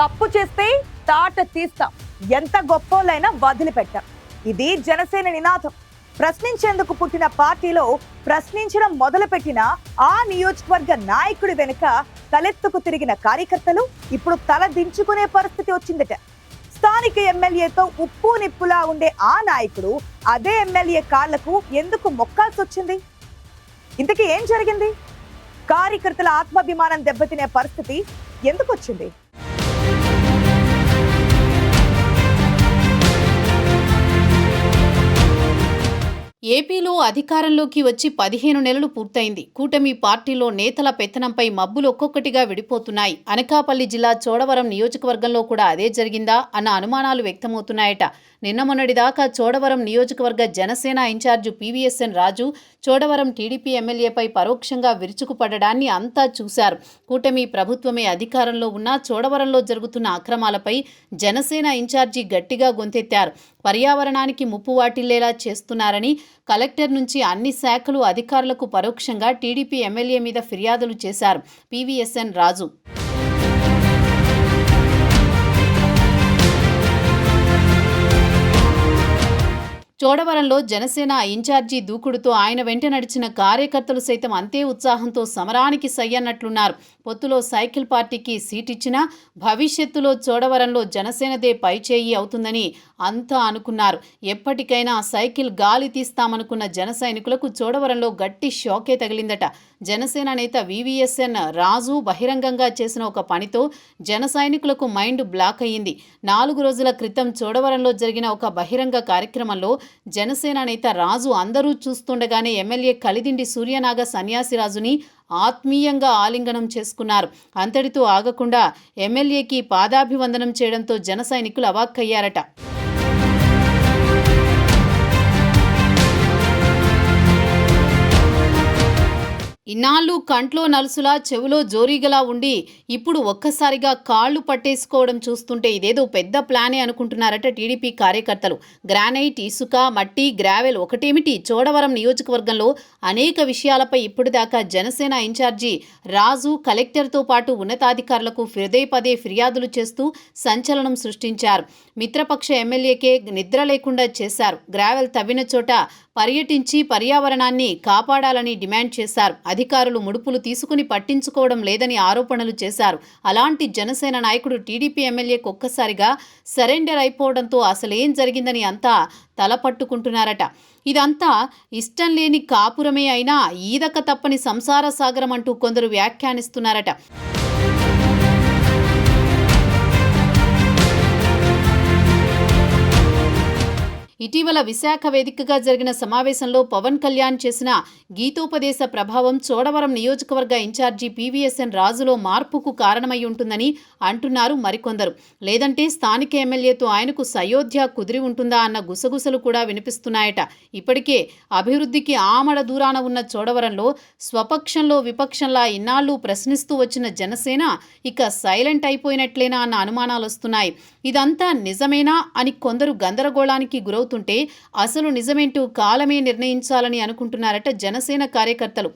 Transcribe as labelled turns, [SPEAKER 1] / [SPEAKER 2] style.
[SPEAKER 1] తప్పు చేస్తే తాట తీస్తాం, ఎంత గొప్పోళ్ళైనా వదిలిపెట్టాం. ఇది జనసేన నినాదం. ప్రశ్నించేందుకు పుట్టిన పార్టీలో ప్రశ్నించడం మొదలుపెట్టిన ఆ నియోజకవర్గ నాయకుడి వెనుక తలెత్తుకు తిరిగిన కార్యకర్తలు ఇప్పుడు తల దించుకునే పరిస్థితి వచ్చిందట. స్థానిక ఎమ్మెల్యేతో ఉప్పు నిప్పులా ఉండే ఆ నాయకుడు అదే ఎమ్మెల్యే కాళ్లకు ఎందుకు మొక్కాల్సి వచ్చింది? ఇంతకీ ఏం జరిగింది? కార్యకర్తల ఆత్మాభిమానం దెబ్బతినే పరిస్థితి ఎందుకు వచ్చింది?
[SPEAKER 2] ఏపీలో అధికారంలోకి వచ్చి 15 నెలలు పూర్తయింది. కూటమి పార్టీలో నేతల పెత్తనంపై మబ్బులు ఒక్కొక్కటిగా విడిపోతున్నాయి. అనకాపల్లి జిల్లా చోడవరం నియోజకవర్గంలో కూడా అదే జరిగిందా అన్న అనుమానాలు వ్యక్తమవుతున్నాయట. నిన్న మొన్నటిదాకా చోడవరం నియోజకవర్గ జనసేన ఇన్ఛార్జి పీవీఎస్ఎన్ రాజు చోడవరం టీడీపీ ఎమ్మెల్యేపై పరోక్షంగా విరుచుకుపడడాన్ని అంతా చూశారు. కూటమి ప్రభుత్వమే అధికారంలో ఉన్నా చోడవరంలో జరుగుతున్న అక్రమాలపై జనసేన ఇన్ఛార్జి గట్టిగా గొంతెత్తారు. పర్యావరణానికి ముప్పు వాటిల్లేలా చేస్తున్నారని కలెక్టర్ నుంచి అన్ని శాఖలు అధికారులకు పరోక్షంగా టీడీపీ ఎమ్మెల్యే మీద ఫిర్యాదులు చేశారు పీవీఎస్ఎన్ రాజు. చోడవరంలో జనసేన ఇన్ఛార్జి దూకుడుతో ఆయన వెంట నడిచిన కార్యకర్తలు సైతం అంతే ఉత్సాహంతో సమరానికి సయ్యన్నట్లున్నారు. పొత్తులో సైకిల్ పార్టీకి సీటిచ్చినా భవిష్యత్తులో చోడవరంలో జనసేనదే పైచేయి అవుతుందని అంతా అనుకున్నారు. ఎప్పటికైనా సైకిల్ గాలి తీస్తామనుకున్న జన సైనికులకు చోడవరంలో గట్టి షాకే తగిలిందట. జనసేన నేత వీవీఎస్ఎన్ రాజు బహిరంగంగా చేసిన ఒక పనితో జన సైనికులకు మైండ్ బ్లాక్ అయ్యింది. 4 రోజుల క్రితం చోడవరంలో జరిగిన ఒక బహిరంగ కార్యక్రమంలో జనసేన నేత రాజు అందరూ చూస్తుండగానే ఎమ్మెల్యే కలిదిండి సూర్యనాగ సన్యాసిరాజుని ఆత్మీయంగా ఆలింగనం చేసుకున్నారు. అంతటితో ఆగకుండా ఎమ్మెల్యేకి పాదాభివందనం చేయడంతో జన సైనికులు అవాక్కయ్యారట. ఇన్నాళ్ళు కంట్లో నలుసులా చెవులో జోరీగలా ఉండి ఇప్పుడు ఒక్కసారిగా కాళ్లు పట్టేసుకోవడం చూస్తుంటే ఇదేదో పెద్ద ప్లానే అనుకుంటున్నారట టీడీపీ కార్యకర్తలు. గ్రానైట్, ఇసుక, మట్టి, గ్రావెల్ ఒకటేమిటి, చోడవరం నియోజకవర్గంలో అనేక విషయాలపై ఇప్పటిదాకా జనసేన ఇన్ఛార్జి రాజు కలెక్టర్తో పాటు ఉన్నతాధికారులకు పదే ఫిర్యాదులు చేస్తూ సంచలనం సృష్టించారు. మిత్రపక్ష ఎమ్మెల్యేకే నిద్ర లేకుండా చేశారు. గ్రావెల్ తవ్విన చోట పర్యటించి పర్యావరణాన్ని కాపాడాలని డిమాండ్ చేశారు. అధికారులు ముడుపులు తీసుకుని పట్టించుకోవడం లేదని ఆరోపణలు చేశారు. అలాంటి జనసేన నాయకుడు టీడీపీ ఎమ్మెల్యేకు ఒక్కసారిగా సరెండర్ అయిపోవడంతో అసలేం జరిగిందని అంతా తలపట్టుకుంటున్నారట. ఇదంతా ఇష్టం లేని కాపురమే అయినా ఈదక తప్పని సంసార సాగరం అంటూ కొందరు వ్యాఖ్యానిస్తున్నారట. ఇటీవల విశాఖ వేదికగా జరిగిన సమావేశంలో పవన్ కళ్యాణ్ చేసిన గీతోపదేశ ప్రభావం చోడవరం నియోజకవర్గ ఇన్ఛార్జి పీవీఎస్ఎన్ రాజులో మార్పుకు కారణమై ఉంటుందని అంటున్నారు మరికొందరు. లేదంటే స్థానిక ఎమ్మెల్యేతో ఆయనకు సయోధ్య కుదిరి ఉంటుందా అన్న గుసగుసలు కూడా వినిపిస్తున్నాయట. ఇప్పటికే అభివృద్ధికి ఆమడ దూరాన ఉన్న చోడవరంలో స్వపక్షంలో విపక్షంలా ఇన్నాళ్లు ప్రశ్నిస్తూ వచ్చిన జనసేన ఇక సైలెంట్ అయిపోయినట్లేనా అన్న అనుమానాలు వస్తున్నాయి. ఇదంతా నిజమేనా అని కొందరు గందరగోళానికి గురవుతుంటే అసలు నిజమేంటూ కాలమే నిర్ణయించాలని అనుకుంటున్నారట జనసేన కార్యకర్తలు.